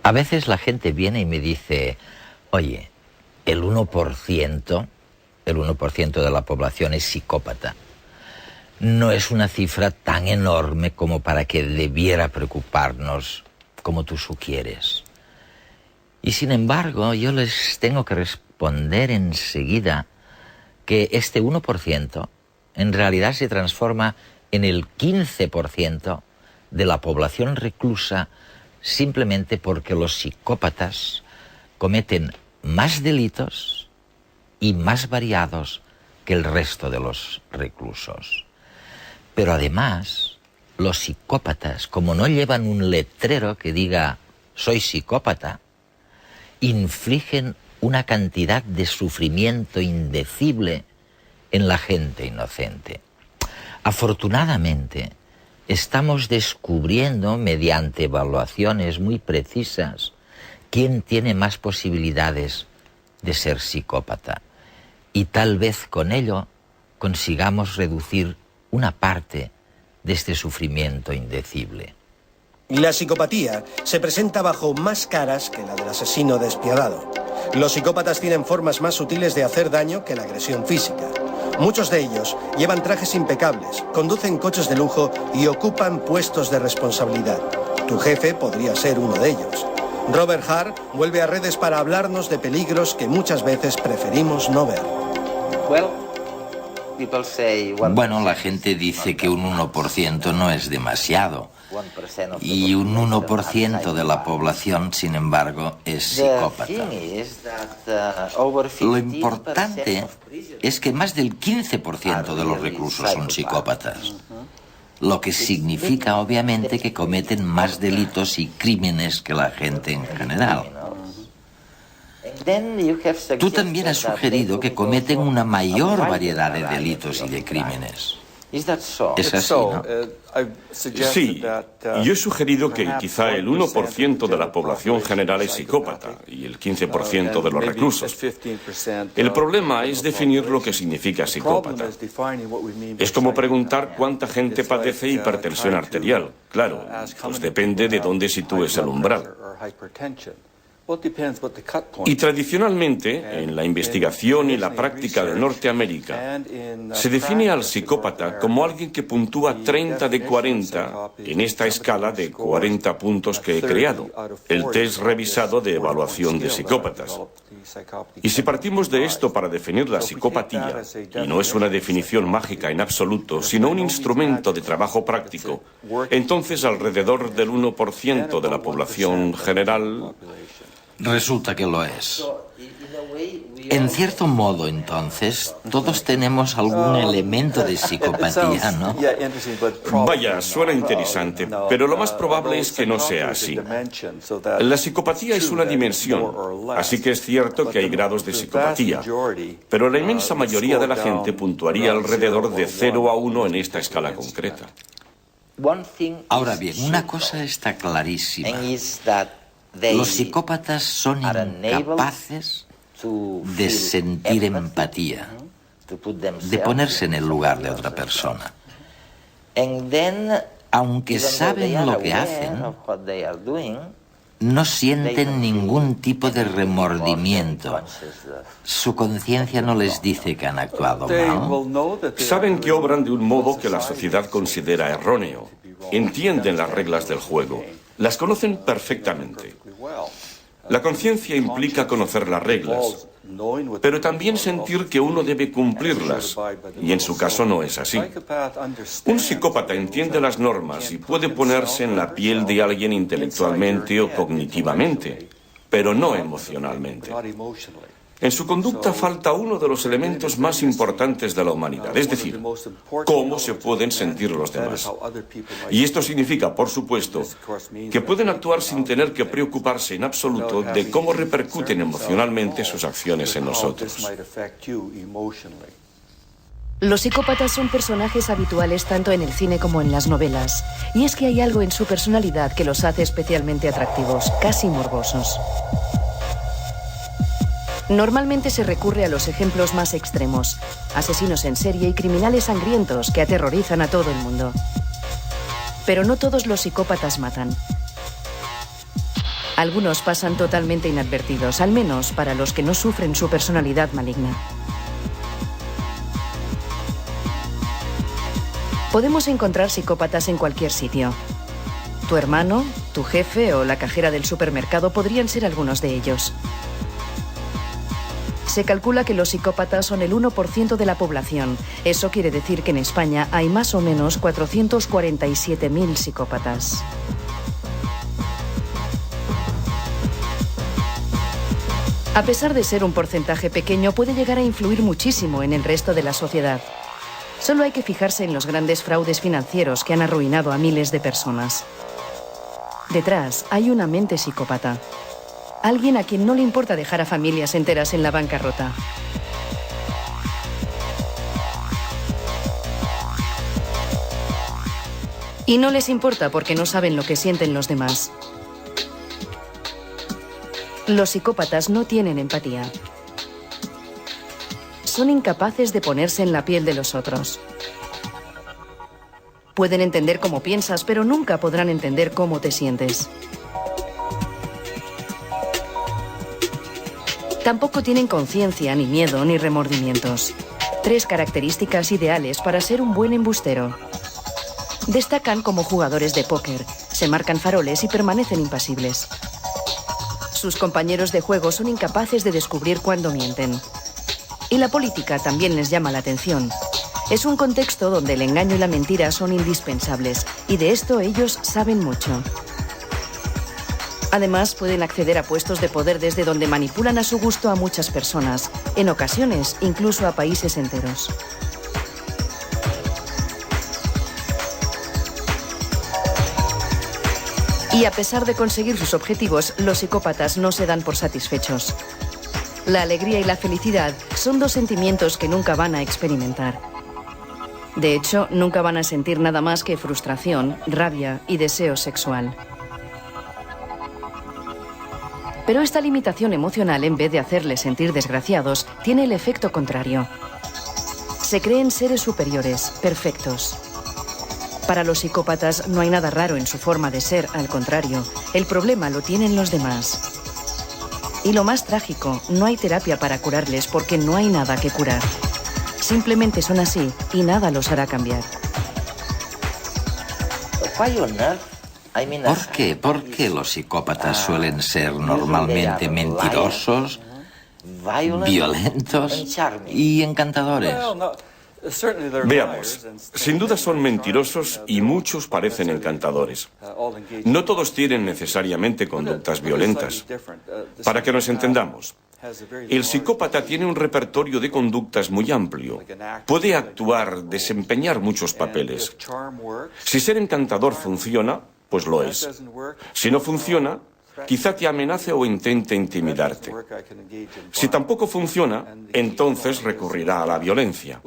A veces la gente viene y me dice, oye, el 1% de la población es psicópata. No es una cifra tan enorme como para que debiera preocuparnos como tú sugieres. Y sin embargo, yo les tengo que responder enseguida que este 1% en realidad se transforma en el 15% de la población reclusa simplemente porque los psicópatas cometen más delitos y más variados que el resto de los reclusos. Pero además, los psicópatas, como no llevan un letrero que diga «soy psicópata», infligen una cantidad de sufrimiento indecible en la gente inocente. Afortunadamente, estamos descubriendo, mediante evaluaciones muy precisas, quién tiene más posibilidades de ser psicópata. Y tal vez con ello consigamos reducir una parte de este sufrimiento indecible. La psicopatía se presenta bajo más caras que la del asesino despiadado. Los psicópatas tienen formas más sutiles de hacer daño que la agresión física. Muchos de ellos llevan trajes impecables, conducen coches de lujo y ocupan puestos de responsabilidad. Tu jefe podría ser uno de ellos. Robert Hart vuelve a redes para hablarnos de peligros que muchas veces preferimos no ver. Bueno, la gente dice que un 1% no es demasiado. Y un 1% de la población, sin embargo, es psicópata. Lo importante es que más del 15% de los reclusos son psicópatas. Lo que significa, obviamente, que cometen más delitos y crímenes que la gente en general. Tú también has sugerido que cometen una mayor variedad de delitos y de crímenes. ¿Es así, no? Sí, yo he sugerido que quizá el 1% de la población general es psicópata y el 15% de los reclusos. El problema es definir lo que significa psicópata. Es como preguntar cuánta gente padece hipertensión arterial. Claro, pues depende de dónde sitúes el umbral. Y tradicionalmente, en la investigación y la práctica de Norteamérica, se define al psicópata como alguien que puntúa 30 de 40 en esta escala de 40 puntos que he creado, el test revisado de evaluación de psicópatas. Y si partimos de esto para definir la psicopatía, y no es una definición mágica en absoluto, sino un instrumento de trabajo práctico, entonces alrededor del 1% de la población general... Resulta que lo es. En cierto modo, entonces, todos tenemos algún elemento de psicopatía, ¿no? Vaya, suena interesante, pero lo más probable es que no sea así. La psicopatía es una dimensión, así que es cierto que hay grados de psicopatía, pero la inmensa mayoría de la gente puntuaría alrededor de 0 a 1 en esta escala concreta. Ahora bien, una cosa está clarísima. Los psicópatas son incapaces de sentir empatía, de ponerse en el lugar de otra persona. Aunque saben lo que hacen, no sienten ningún tipo de remordimiento. Su conciencia no les dice que han actuado mal. Saben que obran de un modo que la sociedad considera erróneo. Entienden las reglas del juego. Las conocen perfectamente. La conciencia implica conocer las reglas, pero también sentir que uno debe cumplirlas, y en su caso no es así. Un psicópata entiende las normas y puede ponerse en la piel de alguien intelectualmente o cognitivamente, pero no emocionalmente. En su conducta falta uno de los elementos más importantes de la humanidad, es decir, cómo se pueden sentir los demás. Y esto significa, por supuesto, que pueden actuar sin tener que preocuparse en absoluto de cómo repercuten emocionalmente sus acciones en nosotros. Los psicópatas son personajes habituales tanto en el cine como en las novelas. Y es que hay algo en su personalidad que los hace especialmente atractivos, casi morbosos. Normalmente se recurre a los ejemplos más extremos, asesinos en serie y criminales sangrientos que aterrorizan a todo el mundo. Pero no todos los psicópatas matan. Algunos pasan totalmente inadvertidos, al menos para los que no sufren su personalidad maligna. Podemos encontrar psicópatas en cualquier sitio. Tu hermano, tu jefe o la cajera del supermercado podrían ser algunos de ellos. Se calcula que los psicópatas son el 1% de la población. Eso quiere decir que en España hay más o menos 447.000 psicópatas. A pesar de ser un porcentaje pequeño, puede llegar a influir muchísimo en el resto de la sociedad. Solo hay que fijarse en los grandes fraudes financieros que han arruinado a miles de personas. Detrás hay una mente psicópata. Alguien a quien no le importa dejar a familias enteras en la bancarrota. Y no les importa porque no saben lo que sienten los demás. Los psicópatas no tienen empatía. Son incapaces de ponerse en la piel de los otros. Pueden entender cómo piensas, pero nunca podrán entender cómo te sientes. Tampoco tienen conciencia, ni miedo, ni remordimientos. 3 características ideales para ser un buen embustero. Destacan como jugadores de póker, se marcan faroles y permanecen impasibles. Sus compañeros de juego son incapaces de descubrir cuándo mienten. Y la política también les llama la atención. Es un contexto donde el engaño y la mentira son indispensables, y de esto ellos saben mucho. Además, pueden acceder a puestos de poder desde donde manipulan a su gusto a muchas personas, en ocasiones incluso a países enteros. Y a pesar de conseguir sus objetivos, los psicópatas no se dan por satisfechos. La alegría y la felicidad son 2 sentimientos que nunca van a experimentar. De hecho, nunca van a sentir nada más que frustración, rabia y deseo sexual. Pero esta limitación emocional, en vez de hacerles sentir desgraciados, tiene el efecto contrario. Se creen seres superiores, perfectos. Para los psicópatas no hay nada raro en su forma de ser, al contrario, el problema lo tienen los demás. Y lo más trágico, no hay terapia para curarles porque no hay nada que curar. Simplemente son así y nada los hará cambiar. ¿Por qué? ¿Por qué los psicópatas suelen ser normalmente mentirosos, violentos y encantadores? Veamos, sin duda son mentirosos y muchos parecen encantadores. No todos tienen necesariamente conductas violentas. Para que nos entendamos, el psicópata tiene un repertorio de conductas muy amplio. Puede actuar, desempeñar muchos papeles. Si ser encantador funciona, pues lo es. Si no funciona, quizá te amenace o intente intimidarte. Si tampoco funciona, entonces recurrirá a la violencia.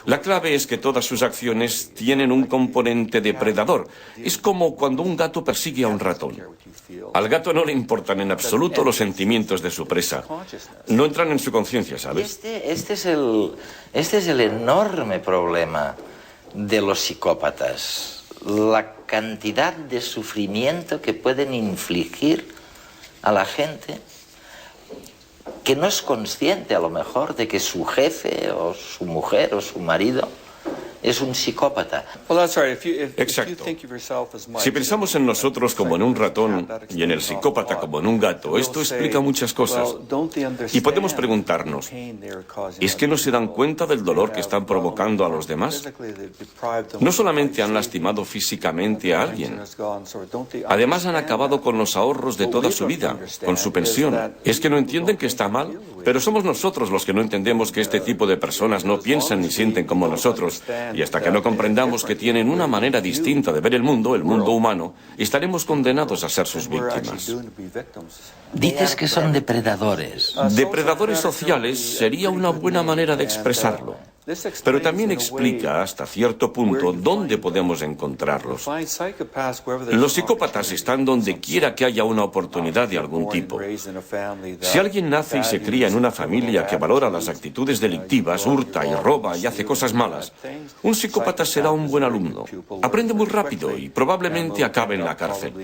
La clave es que todas sus acciones tienen un componente depredador. Es como cuando un gato persigue a un ratón. Al gato no le importan en absoluto los sentimientos de su presa. No entran en su conciencia, ¿sabes? Este es el enorme problema de los psicópatas. La cantidad de sufrimiento que pueden infligir a la gente que no es consciente a lo mejor de que su jefe o su mujer o su marido es un psicópata. Exacto. Si pensamos en nosotros como en un ratón y en el psicópata como en un gato, esto explica muchas cosas. Y podemos preguntarnos, ¿es que no se dan cuenta del dolor que están provocando a los demás? No solamente han lastimado físicamente a alguien, además han acabado con los ahorros de toda su vida, con su pensión. ¿Es que no entienden que está mal? Pero somos nosotros los que no entendemos que este tipo de personas no piensan ni sienten como nosotros. Y hasta que no comprendamos que tienen una manera distinta de ver el mundo humano, estaremos condenados a ser sus víctimas. Dices que son depredadores. Depredadores sociales sería una buena manera de expresarlo. Pero también explica hasta cierto punto dónde podemos encontrarlos. Los psicópatas están donde quiera que haya una oportunidad de algún tipo. Si alguien nace y se cría en una familia que valora las actitudes delictivas, hurta y roba y hace cosas malas, un psicópata será un buen alumno. Aprende muy rápido y probablemente acabe en la cárcel.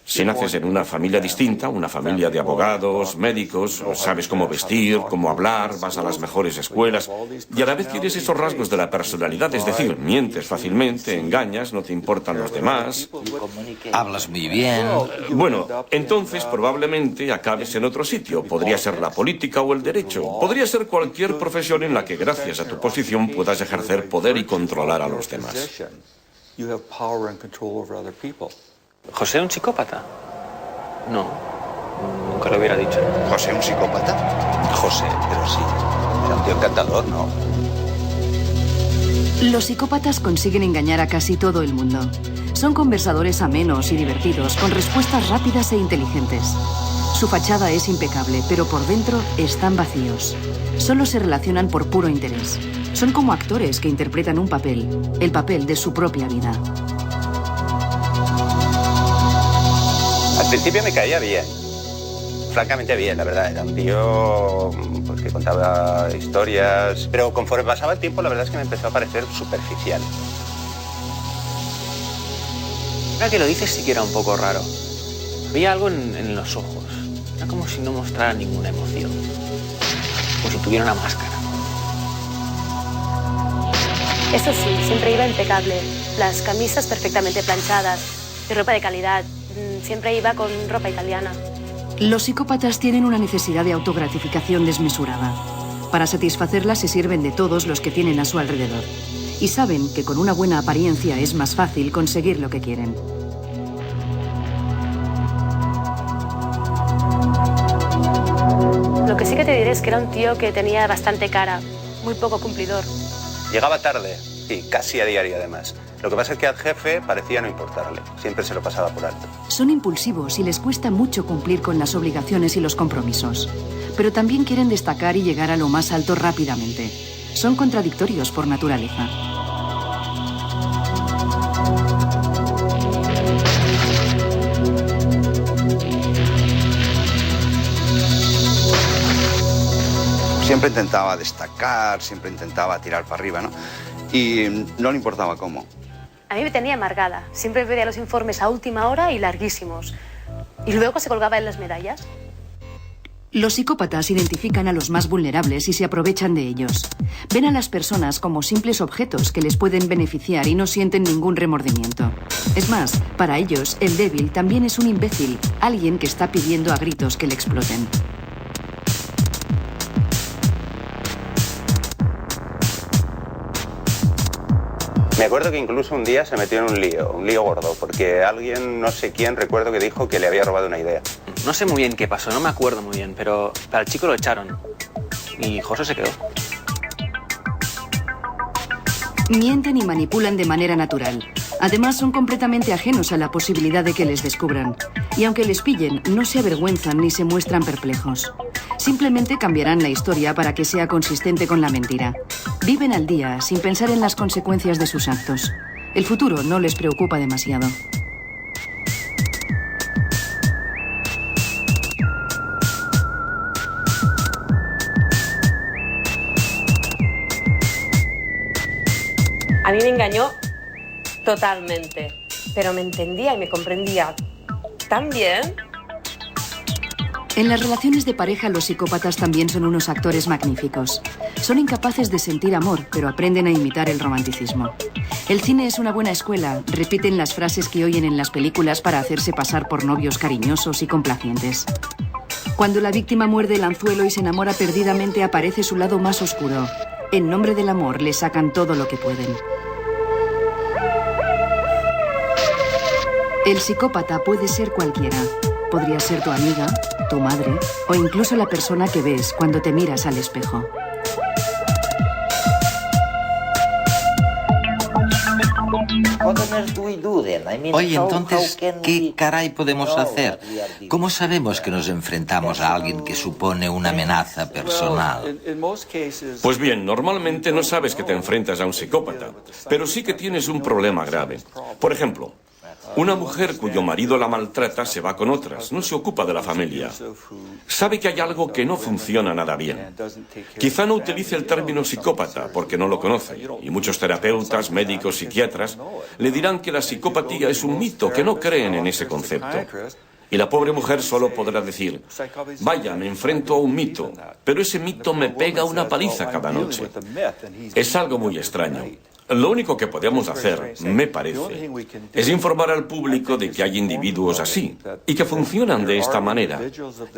Si naces en una familia distinta, una familia de abogados, médicos, sabes cómo vestir, cómo hablar, vas a las mejores escuelas y a la vez tienes esos rasgos de la personalidad, es decir, mientes fácilmente, engañas, no te importan los demás. Hablas muy bien. Bueno, entonces probablemente acabes en otro sitio. Podría ser la política o el derecho. Podría ser cualquier profesión en la que gracias a tu posición puedas ejercer poder y controlar a los demás. ¿José un psicópata? No, nunca lo hubiera dicho. ¿José un psicópata? José, pero sí. Era un tío encantador, ¿no? Los psicópatas consiguen engañar a casi todo el mundo. Son conversadores amenos y divertidos, con respuestas rápidas e inteligentes. Su fachada es impecable, pero por dentro están vacíos. Solo se relacionan por puro interés. Son como actores que interpretan un papel, el papel de su propia vida. Al principio me caía bien, francamente bien, la verdad. Era un tío pues, que contaba historias, pero conforme pasaba el tiempo la verdad es que me empezó a parecer superficial. Ahora que lo dices sí que era un poco raro. Había algo en los ojos. Era como si no mostrara ninguna emoción. Como si tuviera una máscara. Eso sí, siempre iba impecable. Las camisas perfectamente planchadas, y ropa de calidad. Siempre iba con ropa italiana. Los psicópatas tienen una necesidad de autogratificación desmesurada. Para satisfacerla se sirven de todos los que tienen a su alrededor. Y saben que con una buena apariencia es más fácil conseguir lo que quieren. Lo que sí que te diré es que era un tío que tenía bastante cara, muy poco cumplidor. Llegaba tarde y casi a diario además. Lo que pasa es que al jefe parecía no importarle. Siempre se lo pasaba por alto. Son impulsivos y les cuesta mucho cumplir con las obligaciones y los compromisos. Pero también quieren destacar y llegar a lo más alto rápidamente. Son contradictorios por naturaleza. Siempre intentaba destacar, siempre intentaba tirar para arriba, ¿no? Y no le importaba cómo. A mí me tenía amargada. Siempre pedía los informes a última hora y larguísimos. Y luego se colgaba en las medallas. Los psicópatas identifican a los más vulnerables y se aprovechan de ellos. Ven a las personas como simples objetos que les pueden beneficiar y no sienten ningún remordimiento. Es más, para ellos, el débil también es un imbécil, alguien que está pidiendo a gritos que le exploten. Me acuerdo que incluso un día se metió en un lío gordo, porque alguien, no sé quién, recuerdo que dijo que le había robado una idea. No sé muy bien qué pasó, no me acuerdo muy bien, pero al chico lo echaron. Y José se quedó. Mienten y manipulan de manera natural. Además, son completamente ajenos a la posibilidad de que les descubran. Y aunque les pillen, no se avergüenzan ni se muestran perplejos. Simplemente cambiarán la historia para que sea consistente con la mentira. Viven al día, sin pensar en las consecuencias de sus actos. El futuro no les preocupa demasiado. A mí me engañó totalmente, pero me entendía y me comprendía tan bien. En las relaciones de pareja, los psicópatas también son unos actores magníficos. Son incapaces de sentir amor, pero aprenden a imitar el romanticismo. El cine es una buena escuela. Repiten las frases que oyen en las películas para hacerse pasar por novios cariñosos y complacientes. Cuando la víctima muerde el anzuelo y se enamora perdidamente, aparece su lado más oscuro. En nombre del amor, le sacan todo lo que pueden. El psicópata puede ser cualquiera. Podría ser tu amiga, tu madre o incluso la persona que ves cuando te miras al espejo. Oye, entonces, ¿qué caray podemos hacer? ¿Cómo sabemos que nos enfrentamos a alguien que supone una amenaza personal? Pues bien, normalmente no sabes que te enfrentas a un psicópata, pero sí que tienes un problema grave. Por ejemplo, Una mujer cuyo marido la maltrata se va con otras, no se ocupa de la familia. Sabe que hay algo que no funciona nada bien. Quizá no utilice el término psicópata porque no lo conoce, y muchos terapeutas, médicos, psiquiatras le dirán que la psicopatía es un mito, que no creen en ese concepto. Y la pobre mujer solo podrá decir, vaya, me enfrento a un mito, pero ese mito me pega una paliza cada noche. Es algo muy extraño. Lo único que podemos hacer, me parece, es informar al público de que hay individuos así y que funcionan de esta manera,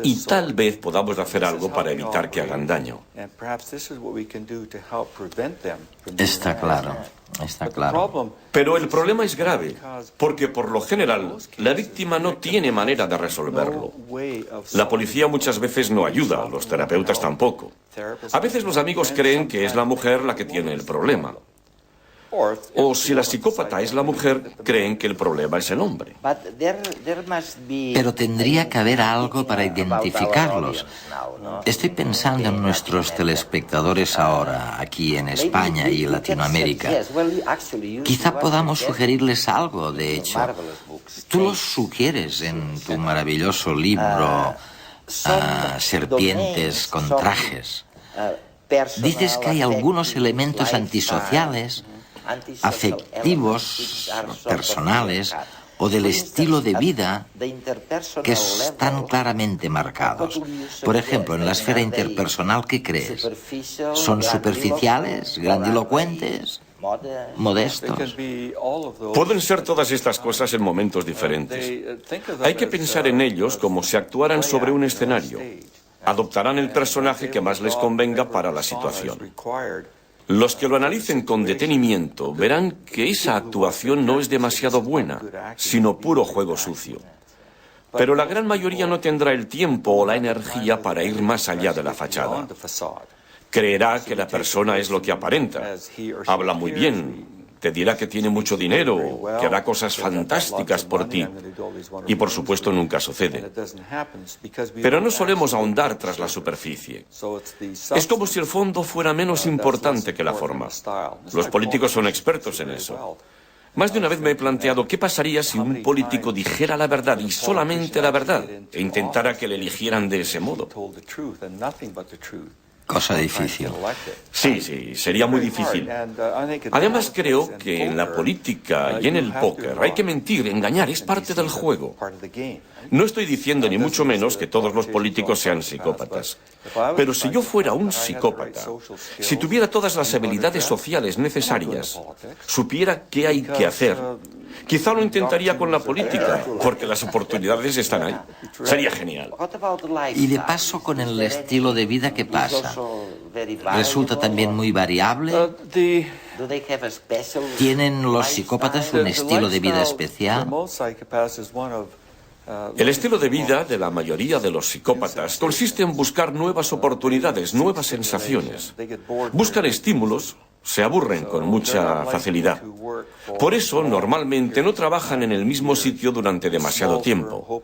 y tal vez podamos hacer algo para evitar que hagan daño. Está claro, está claro. Pero el problema es grave, porque por lo general la víctima no tiene manera de resolverlo. La policía muchas veces no ayuda, los terapeutas tampoco. A veces los amigos creen que es la mujer la que tiene el problema. O si la psicópata es la mujer, creen que el problema es el hombre. Pero tendría que haber algo para identificarlos. Estoy pensando en nuestros telespectadores ahora, aquí en España y Latinoamérica. Quizá podamos sugerirles algo, de hecho. Tú los sugieres en tu maravilloso libro, Serpientes con trajes. Dices que hay algunos elementos antisociales, afectivos, personales o del estilo de vida que están claramente marcados. Por ejemplo, en la esfera interpersonal, ¿qué crees? ¿Son superficiales, grandilocuentes, modestos? Pueden ser todas estas cosas en momentos diferentes. Hay que pensar en ellos como si actuaran sobre un escenario. Adoptarán el personaje que más les convenga para la situación. Los que lo analicen con detenimiento verán que esa actuación no es demasiado buena, sino puro juego sucio. Pero la gran mayoría no tendrá el tiempo o la energía para ir más allá de la fachada. Creerá que la persona es lo que aparenta. Habla muy bien, te dirá que tiene mucho dinero, que hará cosas fantásticas por ti. Y por supuesto nunca sucede. Pero no solemos ahondar tras la superficie. Es como si el fondo fuera menos importante que la forma. Los políticos son expertos en eso. Más de una vez me he planteado qué pasaría si un político dijera la verdad y solamente la verdad e intentara que le eligieran de ese modo. Cosa difícil. Sí, sería muy difícil. Además, creo que en la política y en el póker hay que mentir, engañar, es parte del juego. No estoy diciendo ni mucho menos que todos los políticos sean psicópatas. Pero si yo fuera un psicópata, si tuviera todas las habilidades sociales necesarias, supiera qué hay que hacer, quizá lo intentaría con la política, porque las oportunidades están ahí. Sería genial. Y de paso, con el estilo de vida, ¿qué pasa? ¿Resulta también muy variable? ¿Tienen los psicópatas un estilo de vida especial? El estilo de vida de la mayoría de los psicópatas consiste en buscar nuevas oportunidades, nuevas sensaciones. Buscan estímulos, se aburren con mucha facilidad. Por eso, normalmente no trabajan en el mismo sitio durante demasiado tiempo.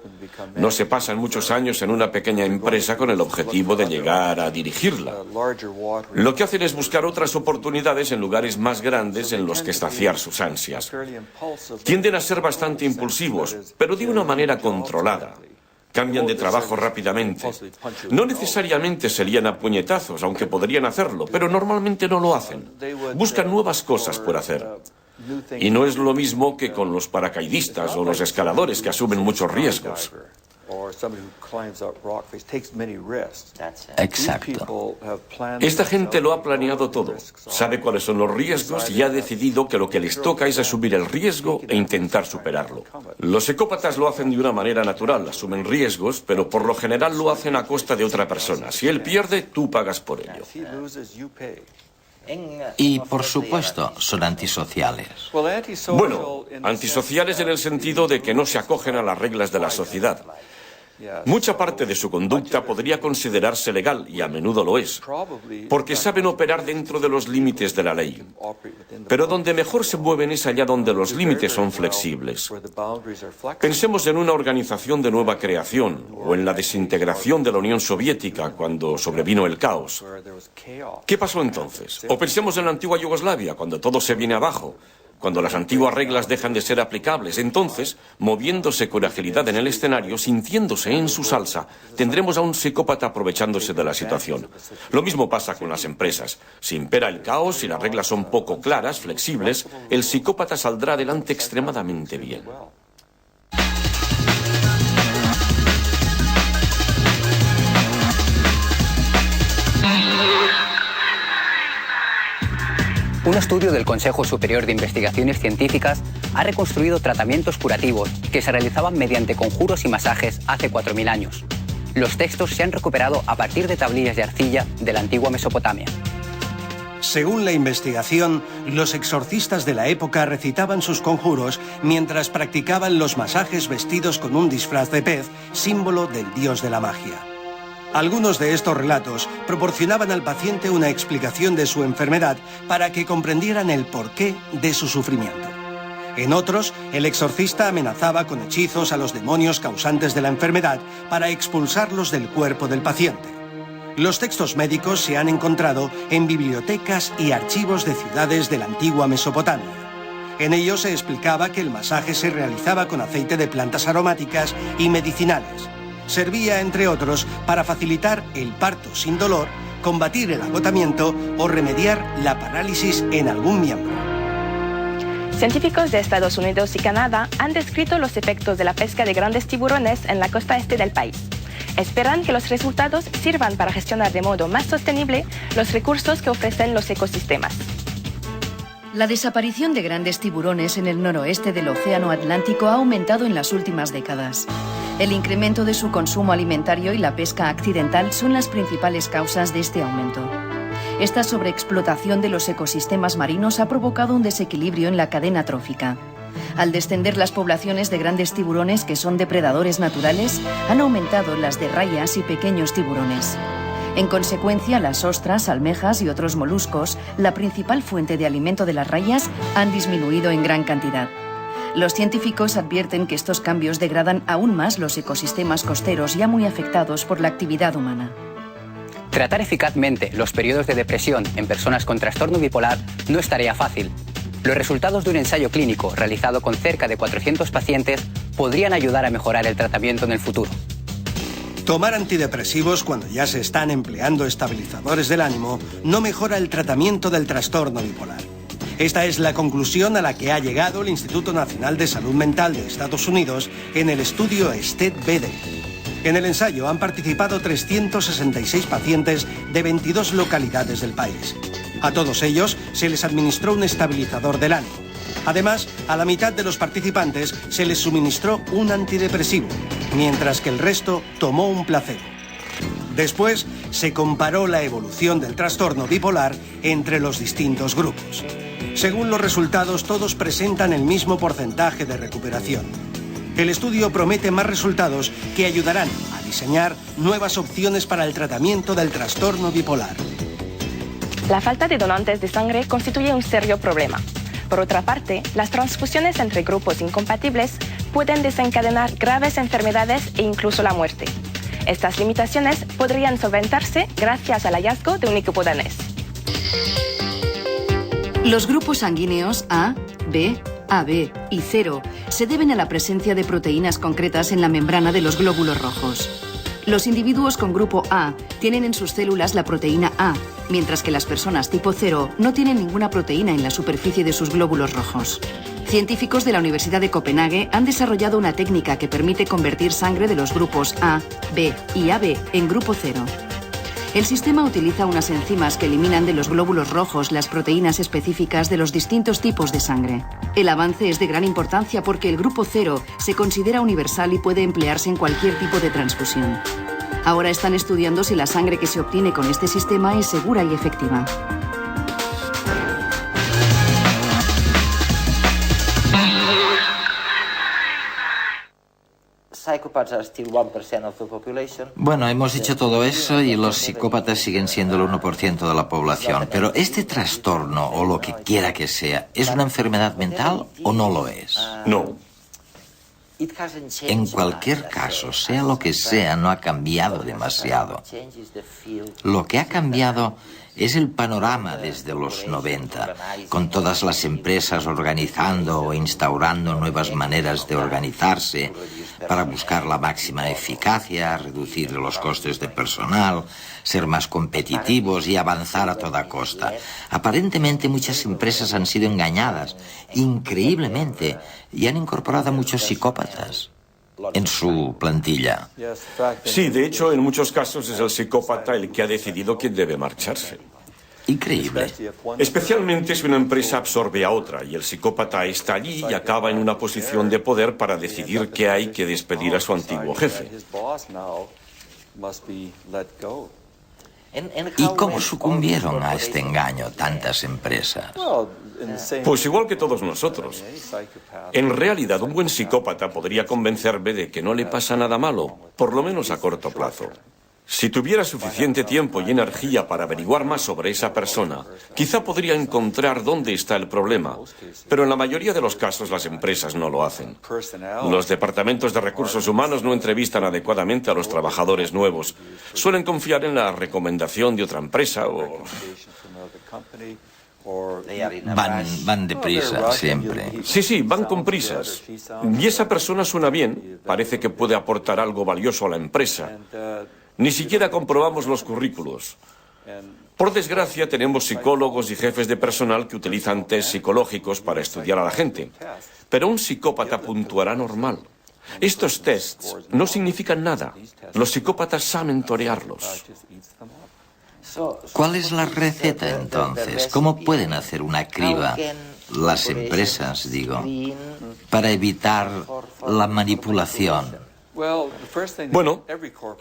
No se pasan muchos años en una pequeña empresa con el objetivo de llegar a dirigirla. Lo que hacen es buscar otras oportunidades en lugares más grandes en los que saciar sus ansias. Tienden a ser bastante impulsivos, pero de una manera controlada. Cambian de trabajo rápidamente. No necesariamente se lían a puñetazos, aunque podrían hacerlo, pero normalmente no lo hacen. Buscan nuevas cosas por hacer. Y no es lo mismo que con los paracaidistas o los escaladores que asumen muchos riesgos. Exacto. Esta gente lo ha planeado todo. Sabe cuáles son los riesgos y ha decidido que lo que les toca es asumir el riesgo e intentar superarlo. Los psicópatas lo hacen de una manera natural, asumen riesgos, pero por lo general lo hacen a costa de otra persona. Si él pierde, tú pagas por ello. Y, por supuesto, son antisociales. Bueno, antisociales en el sentido de que no se acogen a las reglas de la sociedad. Mucha parte de su conducta podría considerarse legal, y a menudo lo es, porque saben operar dentro de los límites de la ley. Pero donde mejor se mueven es allá donde los límites son flexibles. Pensemos en una organización de nueva creación, o en la desintegración de la Unión Soviética cuando sobrevino el caos. ¿Qué pasó entonces? O pensemos en la antigua Yugoslavia, cuando todo se viene abajo, cuando las antiguas reglas dejan de ser aplicables. Entonces, moviéndose con agilidad en el escenario, sintiéndose en su salsa, tendremos a un psicópata aprovechándose de la situación. Lo mismo pasa con las empresas. Si impera el caos y las reglas son poco claras, flexibles, el psicópata saldrá adelante extremadamente bien. Un estudio del Consejo Superior de Investigaciones Científicas ha reconstruido tratamientos curativos que se realizaban mediante conjuros y masajes hace 4.000 años. Los textos se han recuperado a partir de tablillas de arcilla de la antigua Mesopotamia. Según la investigación, los exorcistas de la época recitaban sus conjuros mientras practicaban los masajes vestidos con un disfraz de pez, símbolo del dios de la magia. Algunos de estos relatos proporcionaban al paciente una explicación de su enfermedad para que comprendieran el porqué de su sufrimiento. En otros, el exorcista amenazaba con hechizos a los demonios causantes de la enfermedad para expulsarlos del cuerpo del paciente. Los textos médicos se han encontrado en bibliotecas y archivos de ciudades de la antigua Mesopotamia. En ellos se explicaba que el masaje se realizaba con aceite de plantas aromáticas y medicinales. Servía, entre otros, para facilitar el parto sin dolor, combatir el agotamiento o remediar la parálisis en algún miembro. Científicos de Estados Unidos y Canadá han descrito los efectos de la pesca de grandes tiburones en la costa este del país. Esperan que los resultados sirvan para gestionar de modo más sostenible los recursos que ofrecen los ecosistemas. La desaparición de grandes tiburones en el noroeste del Océano Atlántico ha aumentado en las últimas décadas. El incremento de su consumo alimentario y la pesca accidental son las principales causas de este aumento. Esta sobreexplotación de los ecosistemas marinos ha provocado un desequilibrio en la cadena trófica. Al descender las poblaciones de grandes tiburones que son depredadores naturales, han aumentado las de rayas y pequeños tiburones. En consecuencia, las ostras, almejas y otros moluscos, la principal fuente de alimento de las rayas, han disminuido en gran cantidad. Los científicos advierten que estos cambios degradan aún más los ecosistemas costeros ya muy afectados por la actividad humana. Tratar eficazmente los periodos de depresión en personas con trastorno bipolar no es tarea fácil. Los resultados de un ensayo clínico realizado con cerca de 400 pacientes podrían ayudar a mejorar el tratamiento en el futuro. Tomar antidepresivos cuando ya se están empleando estabilizadores del ánimo no mejora el tratamiento del trastorno bipolar. Esta es la conclusión a la que ha llegado el Instituto Nacional de Salud Mental de Estados Unidos en el estudio STED-BD. En el ensayo han participado 366 pacientes de 22 localidades del país. A todos ellos se les administró un estabilizador del ánimo. Además, a la mitad de los participantes se les suministró un antidepresivo, mientras que el resto tomó un placebo. Después, se comparó la evolución del trastorno bipolar entre los distintos grupos. Según los resultados, todos presentan el mismo porcentaje de recuperación. El estudio promete más resultados que ayudarán a diseñar nuevas opciones para el tratamiento del trastorno bipolar. La falta de donantes de sangre constituye un serio problema. Por otra parte, las transfusiones entre grupos incompatibles pueden desencadenar graves enfermedades e incluso la muerte. Estas limitaciones podrían solventarse gracias al hallazgo de un equipo danés. Los grupos sanguíneos A, B, AB y 0 se deben a la presencia de proteínas concretas en la membrana de los glóbulos rojos. Los individuos con grupo A tienen en sus células la proteína A, mientras que las personas tipo 0 no tienen ninguna proteína en la superficie de sus glóbulos rojos. Científicos de la Universidad de Copenhague han desarrollado una técnica que permite convertir sangre de los grupos A, B y AB en grupo 0. El sistema utiliza unas enzimas que eliminan de los glóbulos rojos las proteínas específicas de los distintos tipos de sangre. El avance es de gran importancia porque el grupo 0 se considera universal y puede emplearse en cualquier tipo de transfusión. Ahora están estudiando si la sangre que se obtiene con este sistema es segura y efectiva. Bueno, hemos dicho todo eso y los psicópatas siguen siendo el 1% de la población. Pero este trastorno, o lo que quiera que sea, ¿es una enfermedad mental o no lo es? No. En cualquier caso, sea lo que sea, no ha cambiado demasiado. Lo que ha cambiado Es el panorama desde los 90, con todas las empresas organizando o instaurando nuevas maneras de organizarse para buscar la máxima eficacia, reducir los costes de personal, ser más competitivos y avanzar a toda costa. Aparentemente muchas empresas han sido engañadas, increíblemente, y han incorporado a muchos psicópatas en su plantilla. Sí, de hecho, en muchos casos es el psicópata el que ha decidido quién debe marcharse. Increíble. Especialmente si una empresa absorbe a otra y el psicópata está allí y acaba en una posición de poder para decidir que hay que despedir a su antiguo jefe. ¿Y cómo sucumbieron a este engaño tantas empresas? Pues igual que todos nosotros. En realidad, un buen psicópata podría convencerme de que no le pasa nada malo, por lo menos a corto plazo. Si tuviera suficiente tiempo y energía para averiguar más sobre esa persona, quizá podría encontrar dónde está el problema. Pero en la mayoría de los casos las empresas no lo hacen. Los departamentos de recursos humanos no entrevistan adecuadamente a los trabajadores nuevos. Suelen confiar en la recomendación de otra empresa o... Van deprisa, siempre. Sí, van con prisas. Y esa persona suena bien, parece que puede aportar algo valioso a la empresa. Ni siquiera comprobamos los currículos. Por desgracia, tenemos psicólogos y jefes de personal que utilizan test psicológicos para estudiar a la gente. Pero un psicópata puntuará normal. Estos tests no significan nada. Los psicópatas saben torearlos. ¿Cuál es la receta entonces? ¿Cómo pueden hacer una criba las empresas, digo, para evitar la manipulación? Bueno,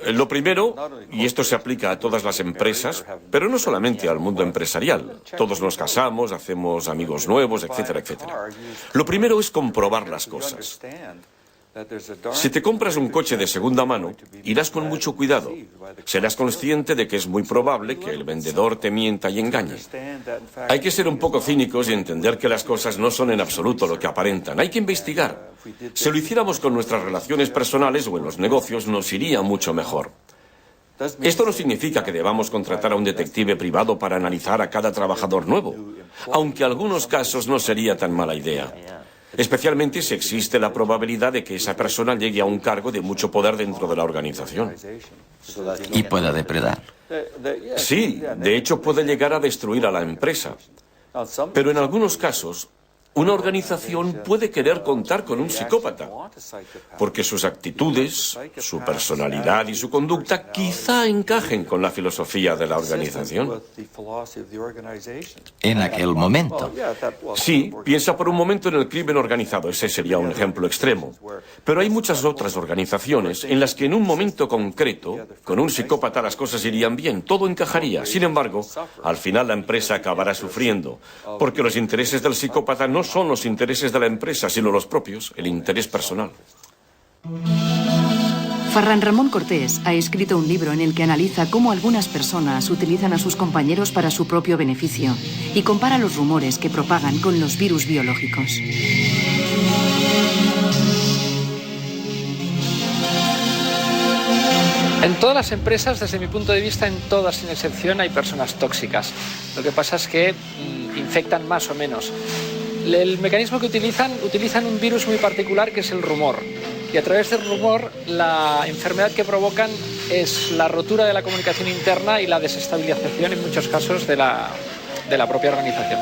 lo primero, y esto se aplica a todas las empresas, pero no solamente al mundo empresarial. Todos nos casamos, hacemos amigos nuevos, etcétera, etcétera. Lo primero es comprobar las cosas. Si te compras un coche de segunda mano, irás con mucho cuidado. Serás consciente de que es muy probable que el vendedor te mienta y engañe. Hay que ser un poco cínicos y entender que las cosas no son en absoluto lo que aparentan. Hay que investigar. Si lo hiciéramos con nuestras relaciones personales o en los negocios, nos iría mucho mejor. Esto no significa que debamos contratar a un detective privado para analizar a cada trabajador nuevo, aunque en algunos casos no sería tan mala idea. Especialmente si existe la probabilidad de que esa persona llegue a un cargo de mucho poder dentro de la organización. Y pueda depredar. Sí, de hecho puede llegar a destruir a la empresa. Pero en algunos casos, una organización puede querer contar con un psicópata, porque sus actitudes, su personalidad y su conducta quizá encajen con la filosofía de la organización. En aquel momento. Sí, piensa por un momento en el crimen organizado, ese sería un ejemplo extremo. Pero hay muchas otras organizaciones en las que en un momento concreto, con un psicópata las cosas irían bien, todo encajaría. Sin embargo, al final la empresa acabará sufriendo, porque los intereses del psicópata no son los intereses de la empresa, sino los propios, el interés personal. Ferran Ramón Cortés ha escrito un libro en el que analiza cómo algunas personas utilizan a sus compañeros para su propio beneficio y compara los rumores que propagan con los virus biológicos. En todas las empresas, desde mi punto de vista, en todas sin excepción, hay personas tóxicas. Lo que pasa es que infectan más o menos. El mecanismo que utilizan un virus muy particular que es el rumor. Y a través del rumor, la enfermedad que provocan es la rotura de la comunicación interna y la desestabilización, en muchos casos, de la propia organización.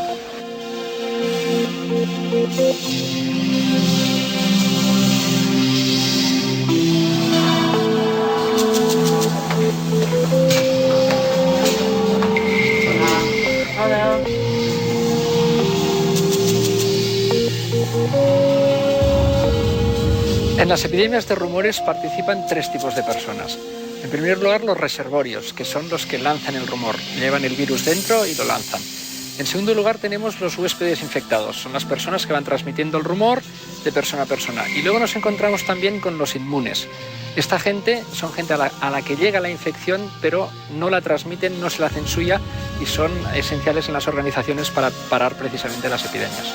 Hola. En las epidemias de rumores participan tres tipos de personas. En primer lugar, los reservorios, que son los que lanzan el rumor, llevan el virus dentro y lo lanzan. En segundo lugar, tenemos los huéspedes infectados, son las personas que van transmitiendo el rumor de persona a persona. Y luego nos encontramos también con los inmunes. Esta gente son gente a la que llega la infección, pero no la transmiten, no se la hacen suya y son esenciales en las organizaciones para parar precisamente las epidemias.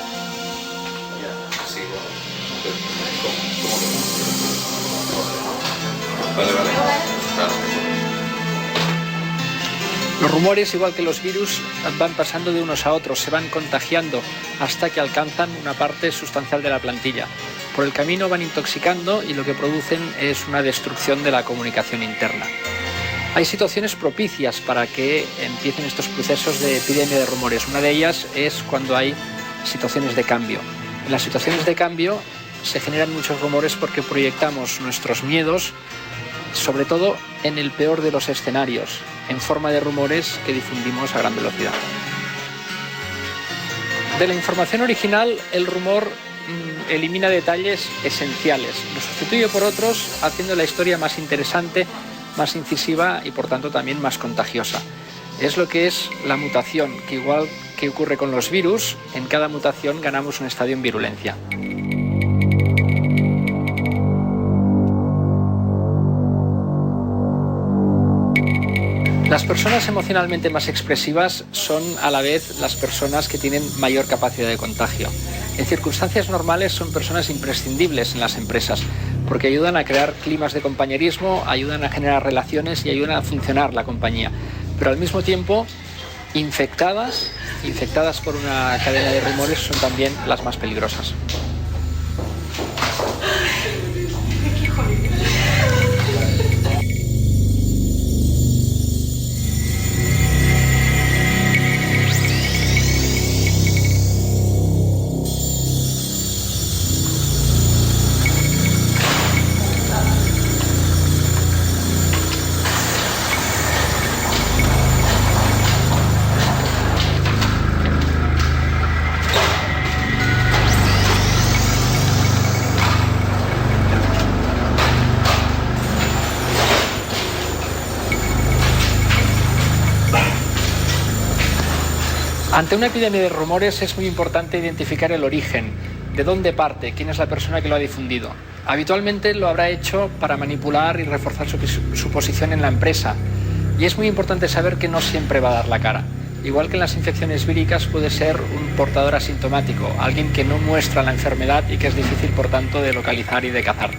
Los rumores, igual que los virus, van pasando de unos a otros, se van contagiando hasta que alcanzan una parte sustancial de la plantilla. Por el camino van intoxicando y lo que producen es una destrucción de la comunicación interna. Hay situaciones propicias para que empiecen estos procesos de epidemia de rumores. Una de ellas es cuando hay situaciones de cambio. En las situaciones de cambio se generan muchos rumores porque proyectamos nuestros miedos, sobre todo en el peor de los escenarios, en forma de rumores que difundimos a gran velocidad. De la información original, el rumor elimina detalles esenciales, lo sustituye por otros, haciendo la historia más interesante, más incisiva y por tanto también más contagiosa. Es lo que es la mutación, que igual que ocurre con los virus, en cada mutación ganamos un estadio en virulencia. Las personas emocionalmente más expresivas son a la vez las personas que tienen mayor capacidad de contagio. En circunstancias normales son personas imprescindibles en las empresas porque ayudan a crear climas de compañerismo, ayudan a generar relaciones y ayudan a funcionar la compañía. Pero al mismo tiempo, infectadas por una cadena de rumores son también las más peligrosas. Ante una epidemia de rumores es muy importante identificar el origen, de dónde parte, quién es la persona que lo ha difundido. Habitualmente lo habrá hecho para manipular y reforzar su posición en la empresa. Y es muy importante saber que no siempre va a dar la cara. Igual que en las infecciones víricas puede ser un portador asintomático, alguien que no muestra la enfermedad y que es difícil por tanto de localizar y de cazar.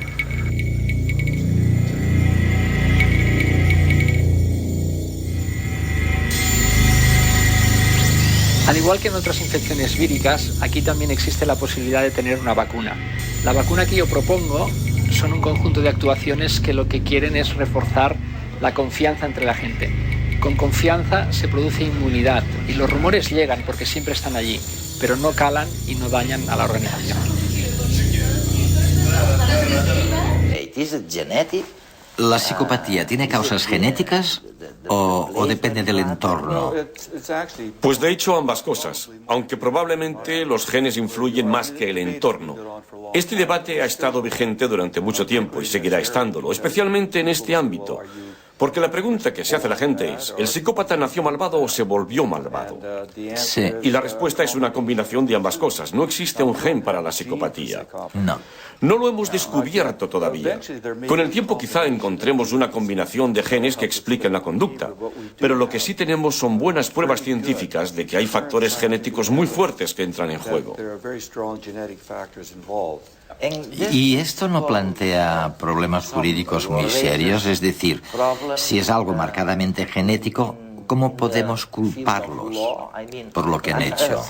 Al igual que en otras infecciones víricas, aquí también existe la posibilidad de tener una vacuna. La vacuna que yo propongo son un conjunto de actuaciones que lo que quieren es reforzar la confianza entre la gente. Con confianza se produce inmunidad y los rumores llegan porque siempre están allí, pero no calan y no dañan a la organización. ¿La psicopatía tiene causas genéticas o depende del entorno? Pues de hecho ambas cosas, aunque probablemente los genes influyen más que el entorno. Este debate ha estado vigente durante mucho tiempo y seguirá estándolo, especialmente en este ámbito. Porque la pregunta que se hace la gente es, ¿el psicópata nació malvado o se volvió malvado? Sí. Y la respuesta es una combinación de ambas cosas. No existe un gen para la psicopatía. No. No lo hemos descubierto todavía. Con el tiempo quizá encontremos una combinación de genes que expliquen la conducta. Pero lo que sí tenemos son buenas pruebas científicas de que hay factores genéticos muy fuertes que entran en juego. ¿Y esto no plantea problemas jurídicos muy serios? Es decir, si es algo marcadamente genético, ¿cómo podemos culparlos por lo que han hecho?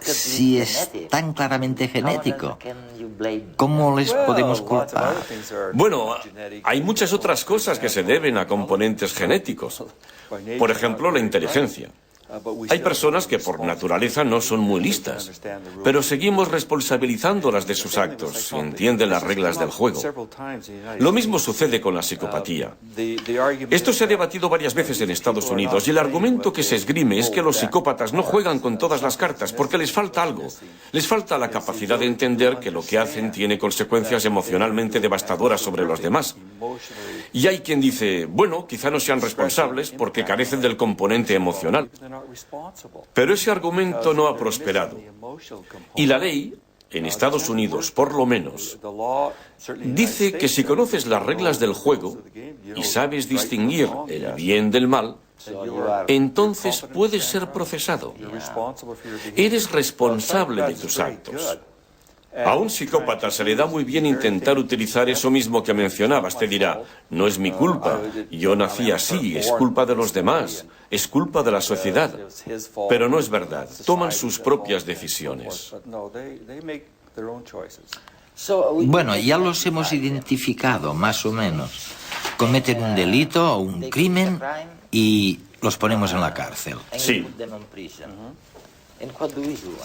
Si es tan claramente genético, ¿cómo les podemos culpar? Bueno, hay muchas otras cosas que se deben a componentes genéticos. Por ejemplo, la inteligencia. Hay personas que por naturaleza no son muy listas, pero seguimos responsabilizándolas de sus actos y entienden las reglas del juego. Lo mismo sucede con la psicopatía. Esto se ha debatido varias veces en Estados Unidos y el argumento que se esgrime es que los psicópatas no juegan con todas las cartas porque les falta algo. Les falta la capacidad de entender que lo que hacen tiene consecuencias emocionalmente devastadoras sobre los demás. Y hay quien dice, bueno, quizá no sean responsables porque carecen del componente emocional. Pero ese argumento no ha prosperado. Y la ley, en Estados Unidos por lo menos, dice que si conoces las reglas del juego y sabes distinguir el bien del mal, entonces puedes ser procesado. Eres responsable de tus actos. A un psicópata se le da muy bien intentar utilizar eso mismo que mencionabas. Te dirá, no es mi culpa, yo nací así, es culpa de los demás, es culpa de la sociedad. Pero no es verdad, toman sus propias decisiones. Bueno, ya los hemos identificado, más o menos. Cometen un delito o un crimen y los ponemos en la cárcel. Sí.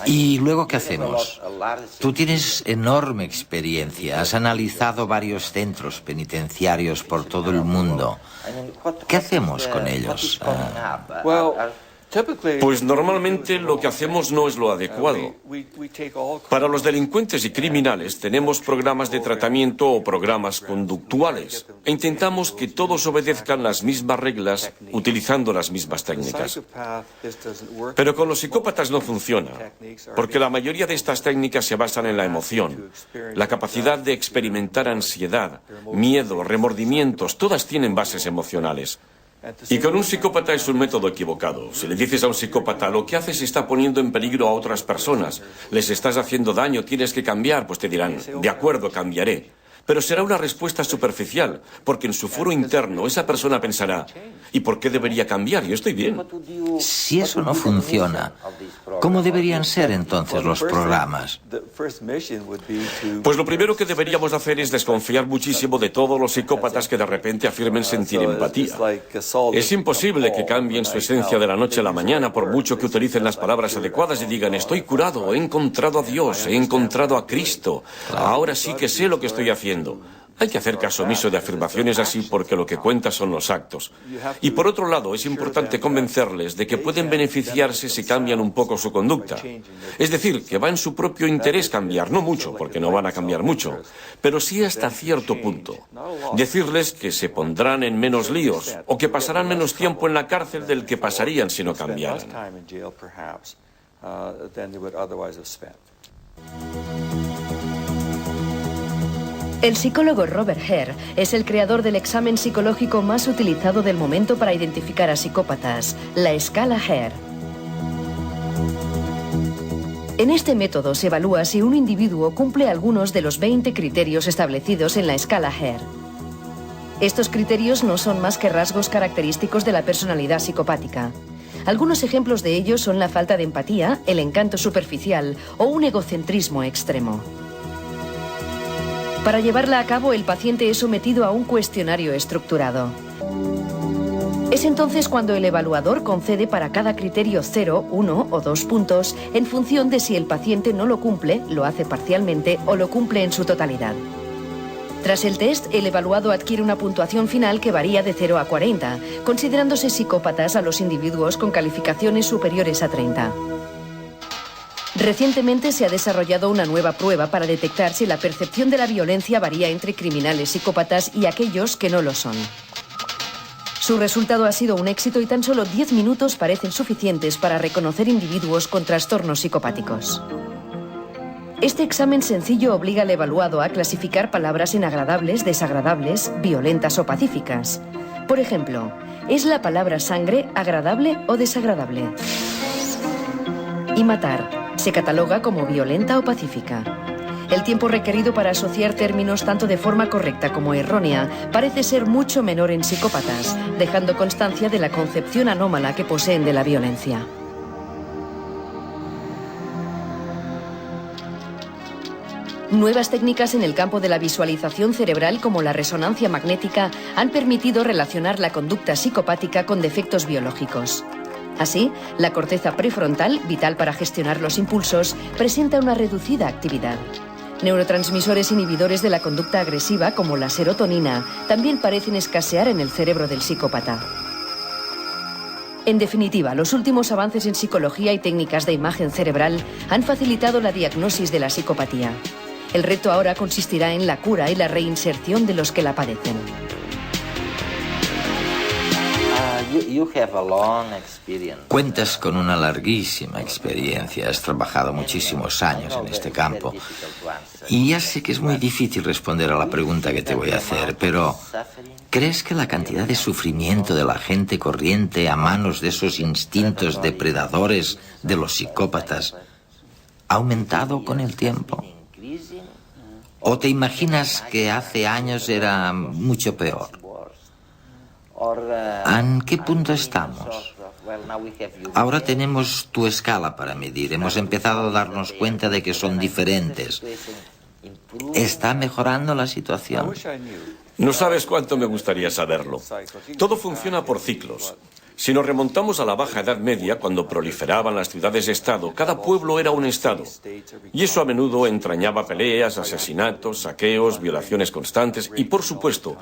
¿Y luego qué hacemos? Tú tienes enorme experiencia, has analizado varios centros penitenciarios por todo el mundo. ¿Qué hacemos con ellos? Pues normalmente lo que hacemos no es lo adecuado. Para los delincuentes y criminales tenemos programas de tratamiento o programas conductuales e intentamos que todos obedezcan las mismas reglas utilizando las mismas técnicas. Pero con los psicópatas no funciona, porque la mayoría de estas técnicas se basan en la emoción, la capacidad de experimentar ansiedad, miedo, remordimientos, todas tienen bases emocionales. Y con un psicópata es un método equivocado. Si le dices a un psicópata, lo que haces está poniendo en peligro a otras personas, les estás haciendo daño, tienes que cambiar, pues te dirán, de acuerdo, cambiaré. Pero será una respuesta superficial, porque en su foro interno esa persona pensará, ¿y por qué debería cambiar? Yo estoy bien. Si eso no funciona, ¿cómo deberían ser entonces los programas? Pues lo primero que deberíamos hacer es desconfiar muchísimo de todos los psicópatas que de repente afirmen sentir empatía. Es imposible que cambien su esencia de la noche a la mañana por mucho que utilicen las palabras adecuadas y digan, estoy curado, he encontrado a Dios, he encontrado a Cristo, ahora sí que sé lo que estoy haciendo. Hay que hacer caso omiso de afirmaciones así porque lo que cuenta son los actos. Y por otro lado, es importante convencerles de que pueden beneficiarse si cambian un poco su conducta. Es decir, que va en su propio interés cambiar, no mucho, porque no van a cambiar mucho, pero sí hasta cierto punto. Decirles que se pondrán en menos líos o que pasarán menos tiempo en la cárcel del que pasarían si no cambiaran. El psicólogo Robert Hare es el creador del examen psicológico más utilizado del momento para identificar a psicópatas, la escala Hare. En este método se evalúa si un individuo cumple algunos de los 20 criterios establecidos en la escala Hare. Estos criterios no son más que rasgos característicos de la personalidad psicopática. Algunos ejemplos de ellos son la falta de empatía, el encanto superficial o un egocentrismo extremo. Para llevarla a cabo, el paciente es sometido a un cuestionario estructurado. Es entonces cuando el evaluador concede para cada criterio 0, 1 o 2 puntos en función de si el paciente no lo cumple, lo hace parcialmente o lo cumple en su totalidad. Tras el test, el evaluado adquiere una puntuación final que varía de 0 a 40, considerándose psicópatas a los individuos con calificaciones superiores a 30. Recientemente se ha desarrollado una nueva prueba para detectar si la percepción de la violencia varía entre criminales psicópatas y aquellos que no lo son. Su resultado ha sido un éxito y tan solo 10 minutos parecen suficientes para reconocer individuos con trastornos psicopáticos. Este examen sencillo obliga al evaluado a clasificar palabras en agradables, desagradables, violentas o pacíficas. Por ejemplo, ¿es la palabra sangre agradable o desagradable? Y matar, ¿se cataloga como violenta o pacífica? El tiempo requerido para asociar términos tanto de forma correcta como errónea parece ser mucho menor en psicópatas, dejando constancia de la concepción anómala que poseen de la violencia. Nuevas técnicas en el campo de la visualización cerebral como la resonancia magnética han permitido relacionar la conducta psicopática con defectos biológicos. Así, la corteza prefrontal, vital para gestionar los impulsos, presenta una reducida actividad. Neurotransmisores inhibidores de la conducta agresiva, como la serotonina, también parecen escasear en el cerebro del psicópata. En definitiva, los últimos avances en psicología y técnicas de imagen cerebral han facilitado la diagnosis de la psicopatía. El reto ahora consistirá en la cura y la reinserción de los que la padecen. Cuentas con una larguísima experiencia, has trabajado muchísimos años en este campo. Y ya sé que es muy difícil responder a la pregunta que te voy a hacer, pero ¿crees que la cantidad de sufrimiento de la gente corriente a manos de esos instintos depredadores de los psicópatas ha aumentado con el tiempo? ¿O te imaginas que hace años era mucho peor? ¿En qué punto estamos? Ahora tenemos tu escala para medir. Hemos empezado a darnos cuenta de que son diferentes. ¿Está mejorando la situación? No sabes cuánto me gustaría saberlo. Todo funciona por ciclos. Si nos remontamos a la Baja Edad Media, cuando proliferaban las ciudades-estado, cada pueblo era un estado. Y eso a menudo entrañaba peleas, asesinatos, saqueos, violaciones constantes y, por supuesto,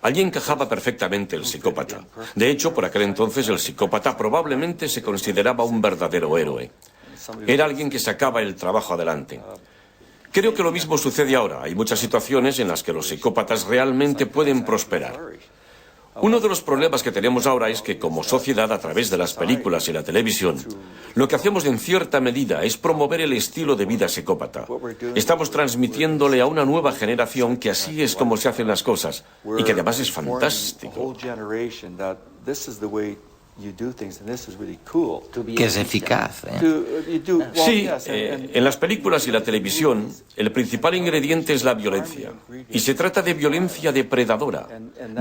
allí encajaba perfectamente el psicópata. De hecho, por aquel entonces el psicópata probablemente se consideraba un verdadero héroe. Era alguien que sacaba el trabajo adelante. Creo que lo mismo sucede ahora. Hay muchas situaciones en las que los psicópatas realmente pueden prosperar. Uno de los problemas que tenemos ahora es que, como sociedad, a través de las películas y la televisión, lo que hacemos en cierta medida es promover el estilo de vida psicópata. Estamos transmitiéndole a una nueva generación que así es como se hacen las cosas y que además es fantástico. Que es eficaz, Sí, en las películas y la televisión, el principal ingrediente es la violencia. Y se trata de violencia depredadora.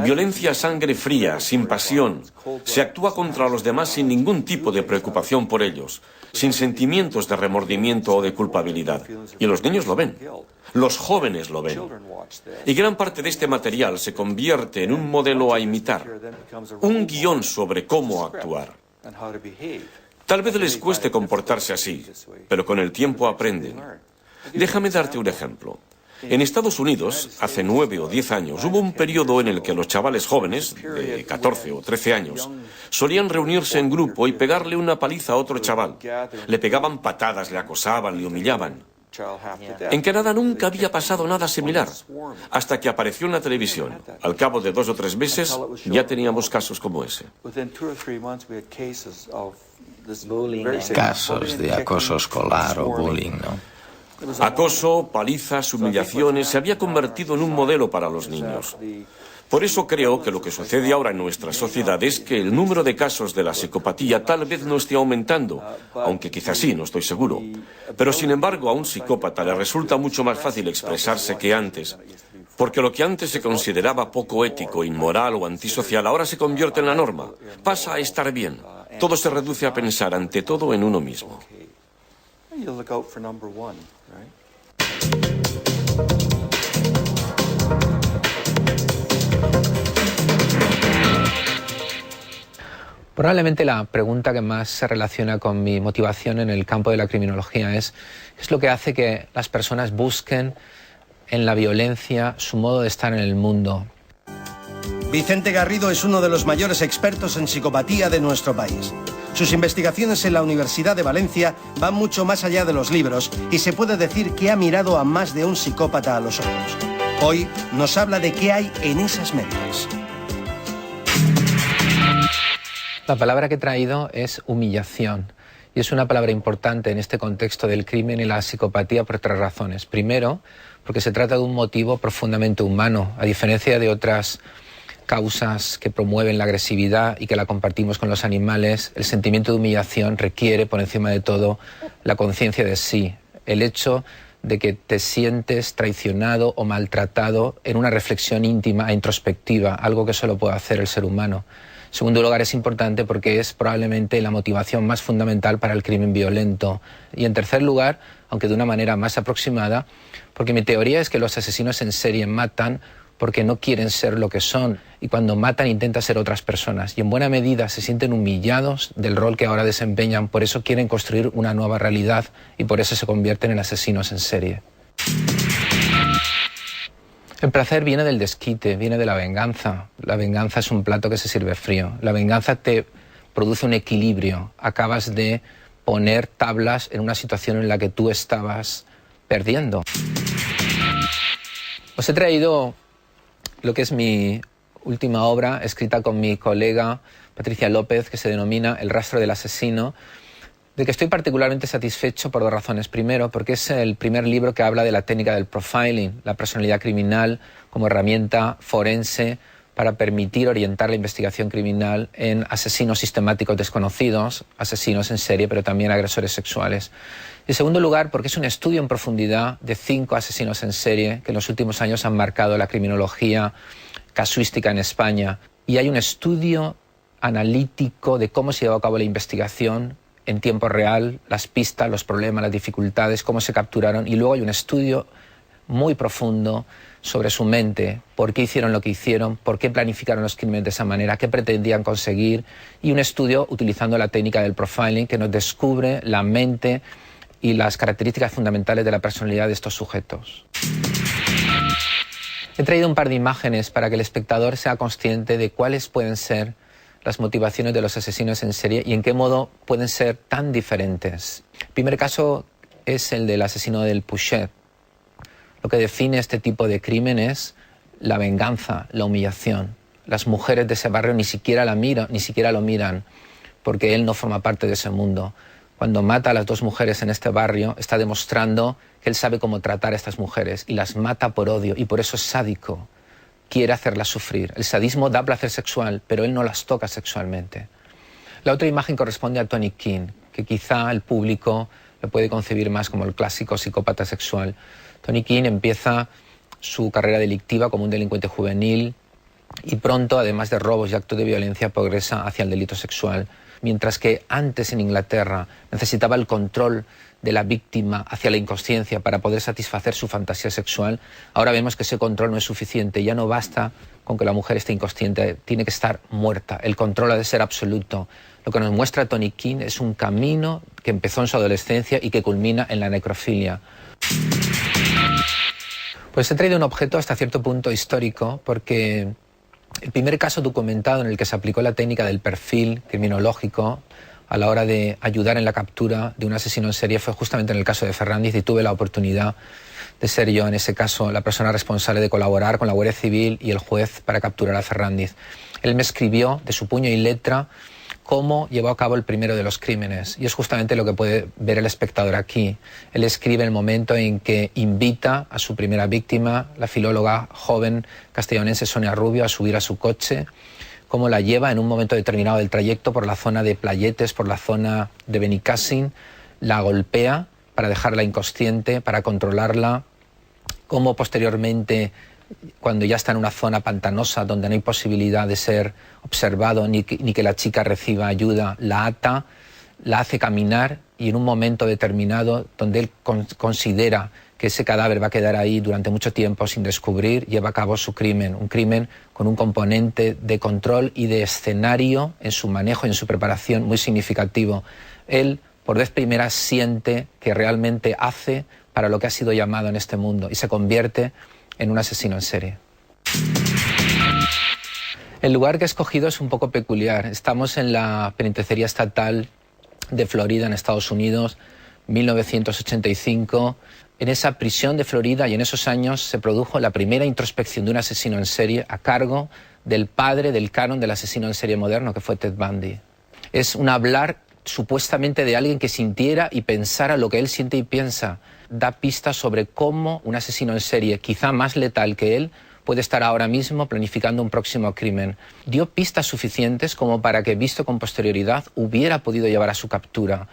Violencia a sangre fría, sin pasión. Se actúa contra los demás sin ningún tipo de preocupación por ellos, sin sentimientos de remordimiento o de culpabilidad. Y los niños lo ven. Los jóvenes lo ven. Y gran parte de este material se convierte en un modelo a imitar, un guión sobre cómo actuar. Tal vez les cueste comportarse así, pero con el tiempo aprenden. Déjame darte un ejemplo. En Estados Unidos, hace 9 o 10 años, hubo un periodo en el que los chavales jóvenes, de 14 o 13 años, solían reunirse en grupo y pegarle una paliza a otro chaval. Le pegaban patadas, le acosaban, le humillaban. En Canadá nunca había pasado nada similar, hasta que apareció en la televisión. Al cabo de 2 o 3 meses ya teníamos casos como ese. Casos de acoso escolar o bullying, ¿no? Acoso, palizas, humillaciones, se había convertido en un modelo para los niños. Por eso creo que lo que sucede ahora en nuestra sociedad es que el número de casos de la psicopatía tal vez no esté aumentando, aunque quizás sí, no estoy seguro. Pero sin embargo a un psicópata le resulta mucho más fácil expresarse que antes, porque lo que antes se consideraba poco ético, inmoral o antisocial ahora se convierte en la norma. Pasa a estar bien. Todo se reduce a pensar ante todo en uno mismo. Probablemente la pregunta que más se relaciona con mi motivación en el campo de la criminología es ¿qué es lo que hace que las personas busquen en la violencia su modo de estar en el mundo? Vicente Garrido es uno de los mayores expertos en psicopatía de nuestro país. Sus investigaciones en la Universidad de Valencia van mucho más allá de los libros y se puede decir que ha mirado a más de un psicópata a los ojos. Hoy nos habla de qué hay en esas mentes. La palabra que he traído es humillación. Y es una palabra importante en este contexto del crimen y la psicopatía por 3 razones. Primero, porque se trata de un motivo profundamente humano, a diferencia de otras causas que promueven la agresividad y que la compartimos con los animales. El sentimiento de humillación requiere, por encima de todo, la conciencia de sí. El hecho de que te sientes traicionado o maltratado en una reflexión íntima e introspectiva, algo que solo puede hacer el ser humano. En segundo lugar, es importante porque es probablemente la motivación más fundamental para el crimen violento. Y en tercer lugar, aunque de una manera más aproximada, porque mi teoría es que los asesinos en serie matan porque no quieren ser lo que son y cuando matan intentan ser otras personas y en buena medida se sienten humillados del rol que ahora desempeñan, por eso quieren construir una nueva realidad y por eso se convierten en asesinos en serie. El placer viene del desquite, viene de la venganza. La venganza es un plato que se sirve frío. La venganza te produce un equilibrio. Acabas de poner tablas en una situación en la que tú estabas perdiendo. Os he traído lo que es mi última obra, escrita con mi colega Patricia López, que se denomina El rastro del asesino, de que estoy particularmente satisfecho por 2 razones. Primero, porque es el primer libro que habla de la técnica del profiling, la personalidad criminal como herramienta forense para permitir orientar la investigación criminal en asesinos sistemáticos desconocidos, asesinos en serie, pero también agresores sexuales. En segundo lugar, porque es un estudio en profundidad de 5 asesinos en serie que en los últimos años han marcado la criminología casuística en España. Y hay un estudio analítico de cómo se llevó a cabo la investigación en tiempo real, las pistas, los problemas, las dificultades, cómo se capturaron. Y luego hay un estudio muy profundo sobre su mente, por qué hicieron lo que hicieron, por qué planificaron los crímenes de esa manera, qué pretendían conseguir, y un estudio utilizando la técnica del profiling que nos descubre la mente y las características fundamentales de la personalidad de estos sujetos. He traído un par de imágenes para que el espectador sea consciente de cuáles pueden ser las motivaciones de los asesinos en serie y en qué modo pueden ser tan diferentes. El primer caso es el del asesino del Puget. Lo que define este tipo de crimen es la venganza, la humillación. Las mujeres de ese barrio ni siquiera la miran, ni siquiera lo miran, porque él no forma parte de ese mundo. Cuando mata a las 2 mujeres en este barrio, está demostrando que él sabe cómo tratar a estas mujeres y las mata por odio, y por eso es sádico. Quiere hacerlas sufrir. El sadismo da placer sexual, pero él no las toca sexualmente. La otra imagen corresponde a Tony King, que quizá el público lo puede concebir más como el clásico psicópata sexual. Tony King empieza su carrera delictiva como un delincuente juvenil y pronto, además de robos y actos de violencia, progresa hacia el delito sexual. Mientras que antes en Inglaterra necesitaba el control de la víctima hacia la inconsciencia para poder satisfacer su fantasía sexual, ahora vemos que ese control no es suficiente. Ya no basta con que la mujer esté inconsciente, tiene que estar muerta. El control ha de ser absoluto. Lo que nos muestra Tony King es un camino que empezó en su adolescencia y que culmina en la necrofilia. Pues he traído un objeto hasta cierto punto histórico porque el primer caso documentado en el que se aplicó la técnica del perfil criminológico a la hora de ayudar en la captura de un asesino en serie fue justamente en el caso de Ferrandiz, y tuve la oportunidad de ser yo en ese caso la persona responsable de colaborar con la Guardia Civil y el juez para capturar a Ferrandiz. Él me escribió de su puño y letra cómo llevó a cabo el primero de los crímenes, y es justamente lo que puede ver el espectador aquí. Él escribe el momento en que invita a su primera víctima, la filóloga joven castellonense Sonia Rubio, a subir a su coche, cómo la lleva en un momento determinado del trayecto por la zona de Playetes, por la zona de Benicàssim, la golpea para dejarla inconsciente, para controlarla, cómo posteriormente, cuando ya está en una zona pantanosa donde no hay posibilidad de ser observado ni que la chica reciba ayuda, la ata, la hace caminar, y en un momento determinado donde él considera que ese cadáver va a quedar ahí durante mucho tiempo sin descubrir, lleva a cabo su crimen, un crimen con un componente de control y de escenario en su manejo y en su preparación muy significativo. Él, por vez primera, siente que realmente hace para lo que ha sido llamado en este mundo y se convierte en un asesino en serie. El lugar que he escogido es un poco peculiar. Estamos en la penitenciaría estatal de Florida, en Estados Unidos, 1985. En esa prisión de Florida y en esos años se produjo la primera introspección de un asesino en serie a cargo del padre del canon del asesino en serie moderno, que fue Ted Bundy. Es un hablar supuestamente de alguien que sintiera y pensara lo que él siente y piensa. Da pistas sobre cómo un asesino en serie, quizá más letal que él, puede estar ahora mismo planificando un próximo crimen. Dio pistas suficientes como para que, visto con posterioridad, hubiera podido llevar a su captura.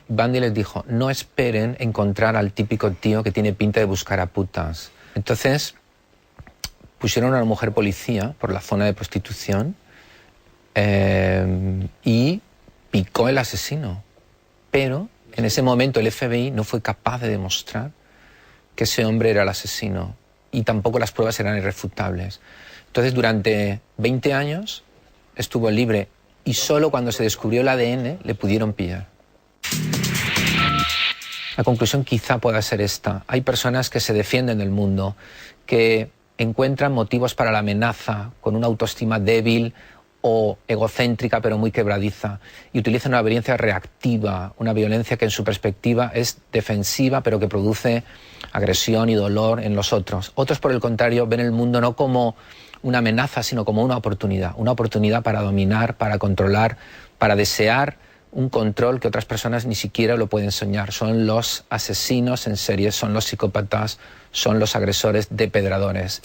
Bundy les dijo: no esperen encontrar al típico tío que tiene pinta de buscar a putas. Entonces pusieron a una mujer policía por la zona de prostitución y picó el asesino. Pero en ese momento el FBI no fue capaz de demostrar que ese hombre era el asesino, y tampoco las pruebas eran irrefutables. Entonces durante 20 años estuvo libre, y solo cuando se descubrió el ADN le pudieron pillar. La conclusión quizá pueda ser esta: hay personas que se defienden del mundo, que encuentran motivos para la amenaza con una autoestima débil o egocéntrica pero muy quebradiza, y utilizan una violencia reactiva, una violencia que en su perspectiva es defensiva pero que produce agresión y dolor en los otros. Otros, por el contrario, ven el mundo no como una amenaza, sino como una oportunidad para dominar, para controlar, para desear un control que otras personas ni siquiera lo pueden soñar. Son los asesinos en serie, son los psicópatas, son los agresores depredadores.